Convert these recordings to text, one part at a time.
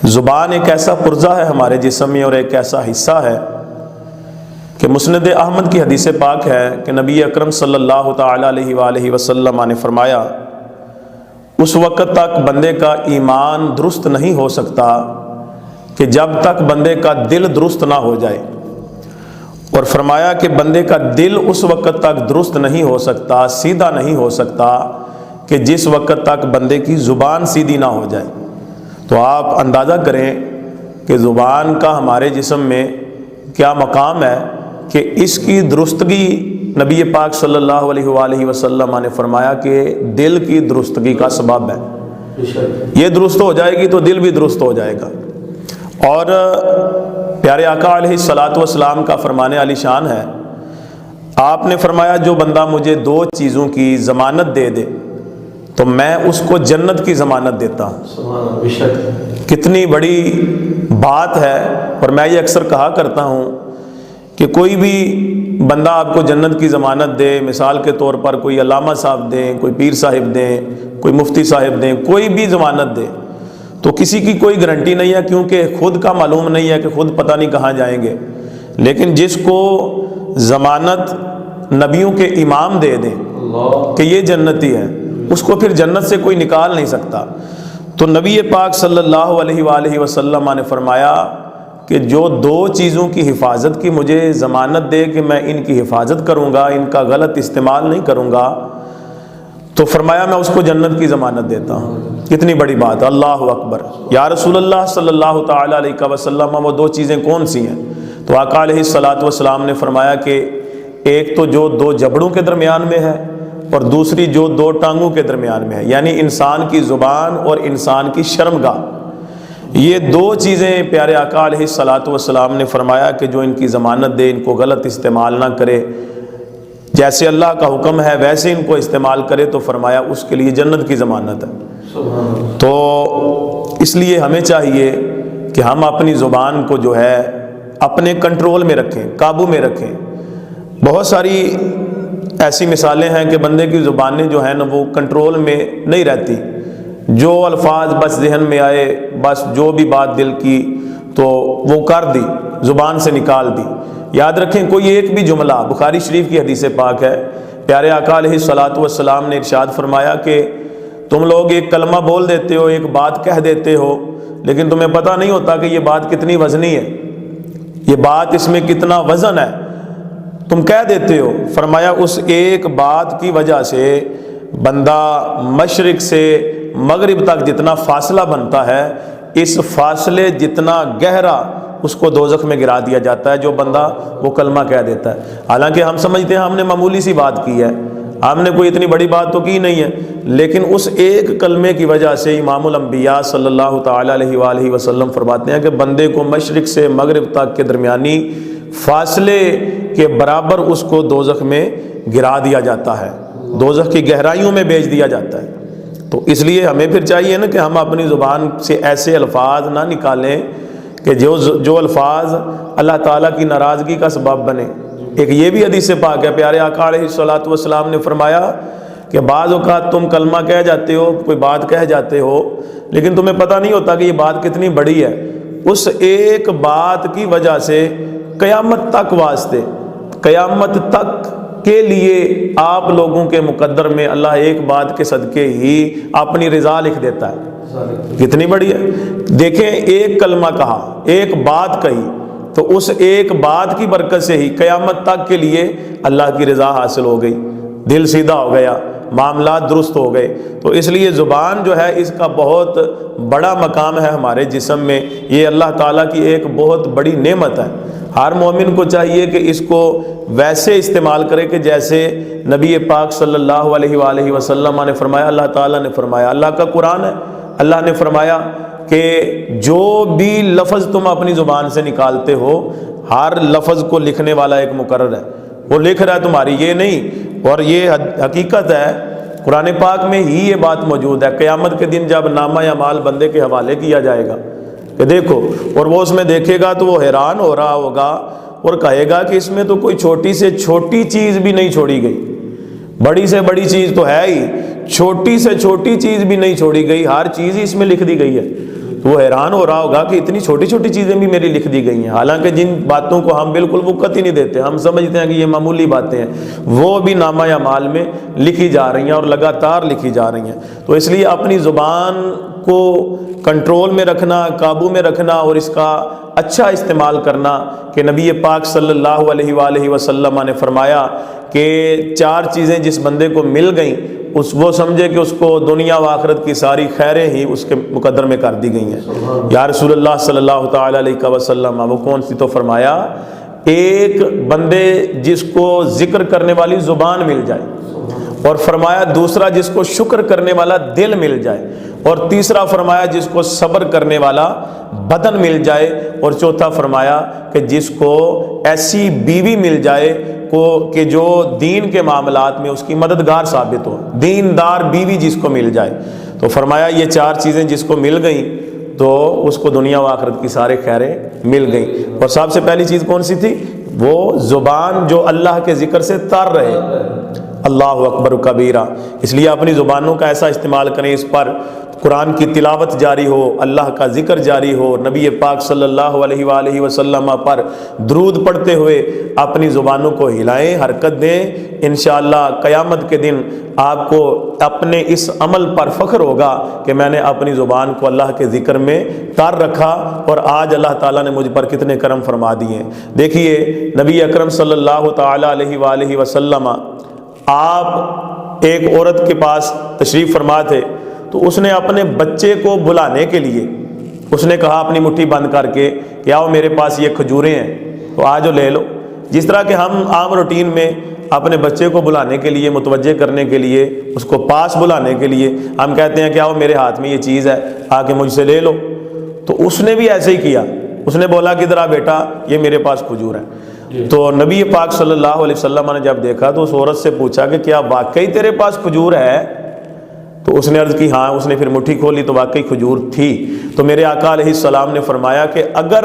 زبان ایک ایسا پرزہ ہے ہمارے جسم میں اور ایک ایسا حصہ ہے کہ مسند احمد کی حدیث پاک ہے کہ نبی اکرم صلی اللہ تعالی علیہ وآلہ وسلم نے فرمایا اس وقت تک بندے کا ایمان درست نہیں ہو سکتا کہ جب تک بندے کا دل درست نہ ہو جائے، اور فرمایا کہ بندے کا دل اس وقت تک درست نہیں ہو سکتا، سیدھا نہیں ہو سکتا کہ جس وقت تک بندے کی زبان سیدھی نہ ہو جائے۔ تو آپ اندازہ کریں کہ زبان کا ہمارے جسم میں کیا مقام ہے کہ اس کی درستگی نبی پاک صلی اللہ علیہ وآلہ وسلم نے فرمایا کہ دل کی درستگی کا سبب ہے۔ یہ درست ہو جائے گی تو دل بھی درست ہو جائے گا۔ اور پیارے آقا علیہ الصلاۃ والسلام کا فرمانے علی شان ہے، آپ نے فرمایا جو بندہ مجھے دو چیزوں کی ضمانت دے دے تو میں اس کو جنت کی ضمانت دیتا ہوں۔ کتنی بڑی بات ہے، اور میں یہ اکثر کہا کرتا ہوں کہ کوئی بھی بندہ آپ کو جنت کی ضمانت دے، مثال کے طور پر کوئی علامہ صاحب دیں، کوئی پیر صاحب دیں، کوئی مفتی صاحب دیں، کوئی بھی ضمانت دے تو کسی کی کوئی گارنٹی نہیں ہے، کیونکہ خود کا معلوم نہیں ہے کہ خود پتہ نہیں کہاں جائیں گے۔ لیکن جس کو ضمانت نبیوں کے امام دے دیں کہ یہ جنتی ہے، اس کو پھر جنت سے کوئی نکال نہیں سکتا۔ تو نبی پاک صلی اللہ علیہ وآلہ وسلم نے فرمایا کہ جو دو چیزوں کی حفاظت کی مجھے ضمانت دے کہ میں ان کی حفاظت کروں گا، ان کا غلط استعمال نہیں کروں گا، تو فرمایا میں اس کو جنت کی ضمانت دیتا ہوں۔ کتنی بڑی بات، اللہ اکبر۔ یا رسول اللہ صلی اللہ تعالی علیہ وسلم، وہ دو چیزیں کون سی ہیں؟ تو آقا علیہ الصلاۃ والسلام نے فرمایا کہ ایک تو جو دو جبڑوں کے درمیان میں ہے، اور دوسری جو دو ٹانگوں کے درمیان میں ہے، یعنی انسان کی زبان اور انسان کی شرمگاہ۔ یہ دو چیزیں پیارے آقا علیہ الصلاۃ والسلام نے فرمایا کہ جو ان کی ضمانت دے، ان کو غلط استعمال نہ کرے، جیسے اللہ کا حکم ہے ویسے ان کو استعمال کرے، تو فرمایا اس کے لیے جنت کی ضمانت ہے۔ تو اس لیے ہمیں چاہیے کہ ہم اپنی زبان کو جو ہے اپنے کنٹرول میں رکھیں، قابو میں رکھیں۔ بہت ساری ایسی مثالیں ہیں کہ بندے کی زبانیں جو ہیں نا وہ کنٹرول میں نہیں رہتی، جو الفاظ بس ذہن میں آئے، بس جو بھی بات دل کی تو وہ کر دی، زبان سے نکال دی۔ یاد رکھیں کوئی ایک بھی جملہ، بخاری شریف کی حدیث پاک ہے، پیارے آقا علیہ الصلاۃ والسلام نے ارشاد فرمایا کہ تم لوگ ایک کلمہ بول دیتے ہو، ایک بات کہہ دیتے ہو، لیکن تمہیں پتہ نہیں ہوتا کہ یہ بات کتنی وزنی ہے، یہ بات اس میں کتنا وزن ہے، تم کہہ دیتے ہو۔ فرمایا اس ایک بات کی وجہ سے بندہ مشرق سے مغرب تک جتنا فاصلہ بنتا ہے، اس فاصلے جتنا گہرا اس کو دوزخ میں گرا دیا جاتا ہے جو بندہ وہ کلمہ کہہ دیتا ہے۔ حالانکہ ہم سمجھتے ہیں ہم نے معمولی سی بات کی ہے، ہم نے کوئی اتنی بڑی بات تو کی نہیں ہے، لیکن اس ایک کلمے کی وجہ سے امام الانبیاء صلی اللہ تعالی علیہ وآلہ وسلم فرماتے ہیں کہ بندے کو مشرق سے مغرب تک کے درمیانی فاصلے کے برابر اس کو دوزخ میں گرا دیا جاتا ہے، دوزخ کی گہرائیوں میں بھیج دیا جاتا ہے۔ تو اس لیے ہمیں پھر چاہیے نا کہ ہم اپنی زبان سے ایسے الفاظ نہ نکالیں کہ جو الفاظ اللہ تعالیٰ کی ناراضگی کا سبب بنے۔ ایک یہ بھی حدیث پاک ہے، پیارے آقا علیہ الصلاۃ والسلام نے فرمایا کہ بعض اوقات تم کلمہ کہہ جاتے ہو، کوئی بات کہہ جاتے ہو، لیکن تمہیں پتہ نہیں ہوتا کہ یہ بات کتنی بڑی ہے۔ اس ایک بات کی وجہ سے قیامت تک واسطے، قیامت تک کے لیے آپ لوگوں کے مقدر میں اللہ ایک بات کے صدقے ہی اپنی رضا لکھ دیتا ہے۔ کتنی بڑی ہے، دیکھیں ایک کلمہ کہا، ایک بات کہی، تو اس ایک بات کی برکت سے ہی قیامت تک کے لیے اللہ کی رضا حاصل ہو گئی، دل سیدھا ہو گیا، معاملات درست ہو گئے۔ تو اس لیے زبان جو ہے اس کا بہت بڑا مقام ہے ہمارے جسم میں، یہ اللہ تعالیٰ کی ایک بہت بڑی نعمت ہے۔ ہر مومن کو چاہیے کہ اس کو ویسے استعمال کرے کہ جیسے نبی پاک صلی اللہ علیہ وآلہ وسلم نے فرمایا، اللہ تعالیٰ نے فرمایا، اللہ کا قرآن ہے، اللہ نے فرمایا کہ جو بھی لفظ تم اپنی زبان سے نکالتے ہو، ہر لفظ کو لکھنے والا ایک مقرر ہے، وہ لکھ رہا ہے تمہاری، یہ نہیں۔ اور یہ حقیقت ہے، قرآن پاک میں ہی یہ بات موجود ہے۔ قیامت کے دن جب نامہ اعمال بندے کے حوالے کیا جائے گا کہ دیکھو، اور وہ اس میں دیکھے گا تو وہ حیران ہو رہا ہوگا اور کہے گا کہ اس میں تو کوئی چھوٹی سے چھوٹی چیز بھی نہیں چھوڑی گئی، بڑی سے بڑی چیز تو ہے ہی، چھوٹی سے چھوٹی چیز بھی نہیں چھوڑی گئی، ہر چیز ہی اس میں لکھ دی گئی ہے۔ تو وہ حیران ہو رہا ہوگا کہ اتنی چھوٹی چھوٹی چیزیں بھی میری لکھ دی گئی ہیں، حالانکہ جن باتوں کو ہم بالکل وقت ہی نہیں دیتے، ہم سمجھتے ہیں کہ یہ معمولی باتیں ہیں، وہ بھی نامہ اعمال میں لکھی جا رہی ہیں اور لگاتار لکھی جا رہی ہیں۔ تو اس لیے اپنی زبان کو کنٹرول میں رکھنا، قابو میں رکھنا اور اس کا اچھا استعمال کرنا، کہ نبی پاک صلی اللہ علیہ وآلہ وسلم نے فرمایا کہ 4 چیزیں جس بندے کو مل گئیں وہ سمجھے کہ اس کو دنیا و آخرت کی ساری خیریں ہی اس کے مقدر میں کر دی گئی ہیں۔ یا رسول اللہ صلی اللہ تعالی علیہ وسلم، وہ کون سی؟ تو فرمایا ایک بندے جس کو ذکر کرنے والی زبان مل جائے، اور فرمایا دوسرا جس کو شکر کرنے والا دل مل جائے، اور تیسرا فرمایا جس کو صبر کرنے والا بدن مل جائے، اور چوتھا فرمایا کہ جس کو ایسی بیوی مل جائے کہ جو دین کے معاملات میں اس کی مددگار ثابت ہو، دیندار بیوی جس کو مل جائے۔ تو فرمایا یہ 4 چیزیں جس کو مل گئیں تو اس کو دنیا و آخرت کی سارے خیریں مل گئیں۔ اور سب سے پہلی چیز کون سی تھی؟ وہ زبان جو اللہ کے ذکر سے تر رہے، اللہ اکبر کبیرہ۔ اس لیے اپنی زبانوں کا ایسا استعمال کریں، اس پر قرآن کی تلاوت جاری ہو، اللہ کا ذکر جاری ہو، نبی پاک صلی اللہ علیہ وآلہ وسلم پر درود پڑھتے ہوئے اپنی زبانوں کو ہلائیں، حرکت دیں۔ انشاءاللہ قیامت کے دن آپ کو اپنے اس عمل پر فخر ہوگا کہ میں نے اپنی زبان کو اللہ کے ذکر میں تار رکھا، اور آج اللہ تعالیٰ نے مجھ پر کتنے کرم فرما دیے ہیں۔ دیکھیے نبی اکرم صلی اللہ تعالی علیہ وآلہ وسلم، آپ ایک عورت کے پاس تشریف فرما تھے، تو اس نے اپنے بچے کو بلانے کے لیے اس نے کہا اپنی مٹھی بند کر کے کہ آؤ میرے پاس یہ کھجوریں ہیں، تو آجو لے لو۔ جس طرح کہ ہم عام روٹین میں اپنے بچے کو بلانے کے لیے، متوجہ کرنے کے لیے، اس کو پاس بلانے کے لیے ہم کہتے ہیں کہ آؤ میرے ہاتھ میں یہ چیز ہے، آ کے مجھ سے لے لو، تو اس نے بھی ایسے ہی کیا۔ اس نے بولا کہ ذرا بیٹا یہ میرے پاس کھجور ہے۔ تو نبی پاک صلی اللہ علیہ وسلم نے جب دیکھا تو اس عورت سے پوچھا کہ کیا واقعی تیرے پاس کھجور ہے؟ تو اس نے عرض کی ہاں۔ اس نے پھر مٹھی کھولی تو واقعی کھجور تھی۔ تو میرے آقا علیہ السلام نے فرمایا کہ اگر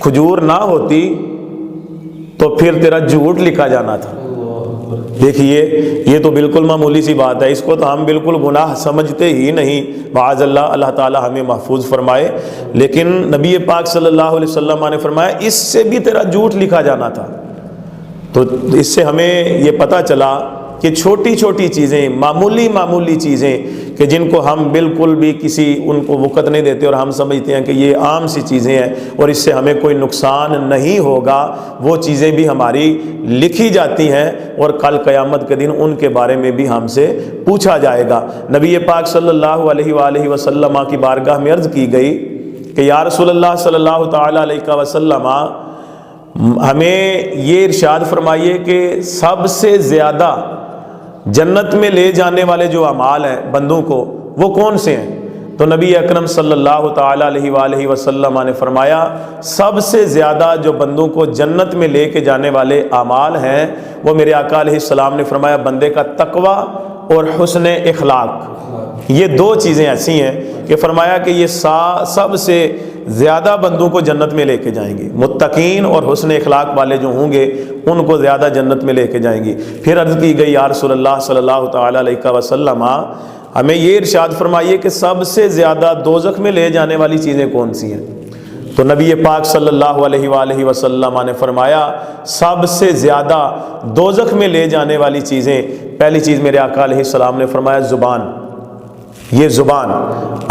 کھجور نہ ہوتی تو پھر تیرا جھوٹ لکھا جانا تھا۔ دیکھیے یہ تو بالکل معمولی سی بات ہے، اس کو تو ہم بالکل گناہ سمجھتے ہی نہیں، معاذ اللہ، اللہ تعالی ہمیں محفوظ فرمائے۔ لیکن نبی پاک صلی اللہ علیہ وسلم نے فرمایا اس سے بھی تیرا جھوٹ لکھا جانا تھا۔ تو اس سے ہمیں یہ پتہ چلا کہ چھوٹی چھوٹی چیزیں، معمولی چیزیں کہ جن کو ہم بالکل بھی ان کو وقت نہیں دیتے، اور ہم سمجھتے ہیں کہ یہ عام سی چیزیں ہیں اور اس سے ہمیں کوئی نقصان نہیں ہوگا، وہ چیزیں بھی ہماری لکھی جاتی ہیں، اور کل قیامت کے دن ان کے بارے میں بھی ہم سے پوچھا جائے گا۔ نبی پاک صلی اللہ علیہ وآلہ وسلم کی بارگاہ میں عرض کی گئی کہ یا رسول اللہ صلی اللہ تعالی علیہ وسلم، ہمیں یہ ارشاد فرمائیے کہ سب سے زیادہ جنت میں لے جانے والے جو اعمال ہیں بندوں کو، وہ کون سے ہیں؟ تو نبی اکرم صلی اللہ تعالی علیہ وآلہ وسلم نے فرمایا سب سے زیادہ جو بندوں کو جنت میں لے کے جانے والے اعمال ہیں، وہ میرے آقا علیہ السلام نے فرمایا بندے کا تقوی اور حسن اخلاق۔ یہ 2 چیزیں ایسی ہیں کہ فرمایا کہ یہ سب سے زیادہ بندوں کو جنت میں لے کے جائیں گی، متقین اور حسن اخلاق والے جو ہوں گے ان کو زیادہ جنت میں لے کے جائیں گی۔ پھر عرض کی گئی یا رسول اللہ صلی اللہ تعالی علیہ وسلم، ہمیں یہ ارشاد فرمائیے کہ سب سے زیادہ دوزخ میں لے جانے والی چیزیں کون سی ہیں؟ تو نبی پاک صلی اللہ علیہ وآلہ وسلم نے فرمایا سب سے زیادہ دوزخ میں لے جانے والی چیزیں، پہلی چیز میرے آقا علیہ السلام نے فرمایا زبان۔ یہ زبان،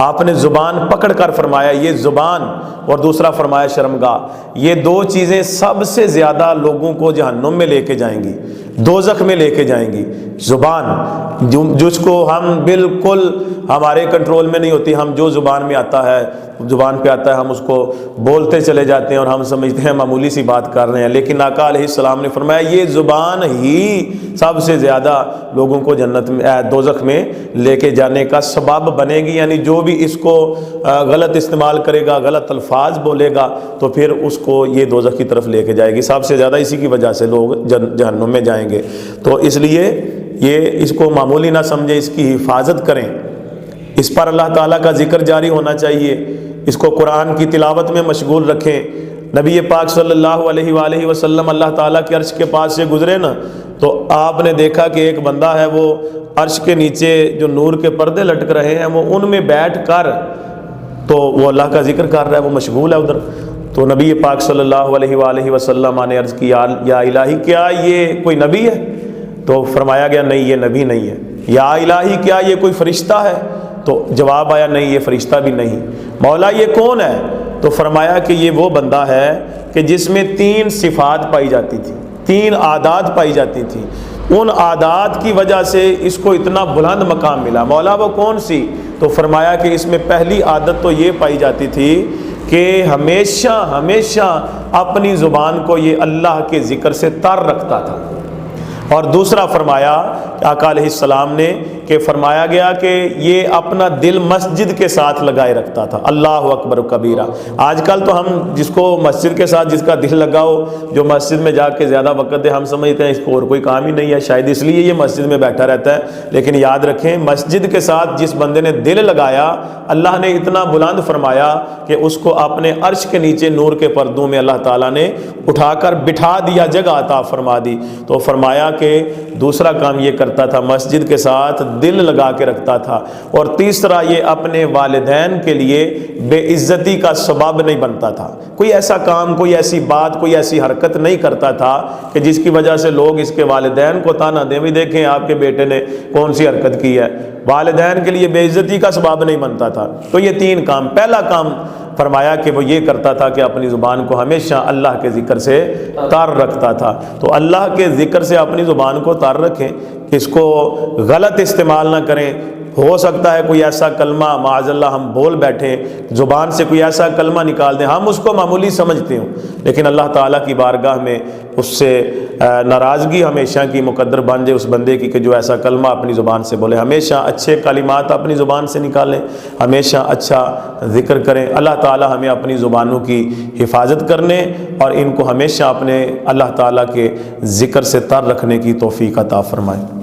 آپ نے زبان پکڑ کر فرمایا یہ زبان، اور دوسرا فرمایا شرمگاہ۔ یہ 2 چیزیں سب سے زیادہ لوگوں کو جہنم میں لے کے جائیں گی، دوزخ میں لے کے جائیں گی۔ زبان جس کو ہم بالکل ہمارے کنٹرول میں نہیں ہوتی، ہم جو زبان میں آتا ہے، زبان پہ آتا ہے ہم اس کو بولتے چلے جاتے ہیں اور ہم سمجھتے ہیں معمولی سی بات کر رہے ہیں، لیکن آقا علیہ السلام نے فرمایا یہ زبان ہی سب سے زیادہ لوگوں کو جنت میں دوزخ میں لے کے جانے کا سبب بنے گی۔ یعنی جو بھی اس کو غلط استعمال کرے گا، غلط الفاظ بولے گا، تو پھر اس کو یہ دوزخ کی طرف لے کے جائے گی۔ سب سے زیادہ اسی کی وجہ سے لوگ جہنم میں جائیں گے۔ تو اس لیے یہ اس کو معمولی نہ سمجھیں، اس کی حفاظت کریں، اس پر اللہ تعالیٰ کا ذکر جاری ہونا چاہیے، اس کو قرآن کی تلاوت میں مشغول رکھیں۔ نبی پاک صلی اللہ علیہ وآلہ وسلم اللہ تعالیٰ کے عرش کے پاس سے گزرے نا، تو آپ نے دیکھا کہ ایک بندہ ہے، وہ عرش کے نیچے جو نور کے پردے لٹک رہے ہیں وہ ان میں بیٹھ کر تو وہ اللہ کا ذکر کر رہا ہے، وہ مشغول ہے ادھر۔ تو نبی پاک صلی اللہ علیہ وآلہ وسلم نے عرض کی یا الہی کیا یہ کوئی نبی ہے؟ تو فرمایا گیا نہیں یہ نبی نہیں ہے۔ یا الہی کیا یہ کوئی فرشتہ ہے؟ تو جواب آیا نہیں یہ فرشتہ بھی نہیں۔ مولا یہ کون ہے؟ تو فرمایا کہ یہ وہ بندہ ہے کہ جس میں 3 صفات پائی جاتی تھی، 3 عادات پائی جاتی تھی، ان عادات کی وجہ سے اس کو اتنا بلند مقام ملا۔ مولا وہ کون سی؟ تو فرمایا کہ اس میں پہلی عادت تو یہ پائی جاتی تھی کہ ہمیشہ اپنی زبان کو یہ اللہ کے ذکر سے تر رکھتا تھا۔ اور دوسرا فرمایا کہ آقا علیہ السلام نے کہ فرمایا گیا کہ یہ اپنا دل مسجد کے ساتھ لگائے رکھتا تھا۔ اللہ اکبر کبیرہ۔ آج کل تو ہم جس کو مسجد کے ساتھ جس کا دل لگا ہو، جو مسجد میں جا کے زیادہ وقت دے، ہم سمجھتے ہیں اس کو اور کوئی کام ہی نہیں ہے، شاید اس لیے یہ مسجد میں بیٹھا رہتا ہے۔ لیکن یاد رکھیں مسجد کے ساتھ جس بندے نے دل لگایا، اللہ نے اتنا بلند فرمایا کہ اس کو اپنے عرش کے نیچے نور کے پردوں میں اللہ تعالیٰ نے اٹھا کر بٹھا دیا، جگہ عطا فرما دی۔ تو فرمایا کہ دوسرا کام یہ کرتا تھا مسجد کے ساتھ دل لگا کے رکھتا تھا، اور تیسرا یہ اپنے والدین کے لیے بے عزتی کا سبب نہیں بنتا تھا۔ کوئی ایسا کام، کوئی ایسی بات، کوئی ایسی حرکت نہیں کرتا تھا کہ جس کی وجہ سے لوگ اس کے والدین کو تانا دیں، بھی دیکھیں آپ کے بیٹے نے کون سی حرکت کی ہے، والدین کے لیے بے عزتی کا سبب نہیں بنتا تھا۔ تو یہ 3 کام، پہلا کام فرمایا کہ وہ یہ کرتا تھا کہ اپنی زبان کو ہمیشہ اللہ کے ذکر سے تار رکھتا تھا۔ تو اللہ کے ذکر سے اپنی زبان کو تار رکھیں، اس کو غلط استعمال نہ کریں۔ ہو سکتا ہے کوئی ایسا کلمہ معاذ اللہ ہم بول بیٹھیں، زبان سے کوئی ایسا کلمہ نکال دیں، ہم اس کو معمولی سمجھتے ہوں، لیکن اللہ تعالیٰ کی بارگاہ میں اس سے ناراضگی ہمیشہ کی مقدر بن جائے اس بندے کی کہ جو ایسا کلمہ اپنی زبان سے بولے۔ ہمیشہ اچھے کلمات اپنی زبان سے نکالیں، ہمیشہ اچھا ذکر کریں۔ اللہ تعالیٰ ہمیں اپنی زبانوں کی حفاظت کرنے اور ان کو ہمیشہ اپنے اللہ تعالیٰ کے ذکر سے تر رکھنے کی توفیق عطا فرمائے۔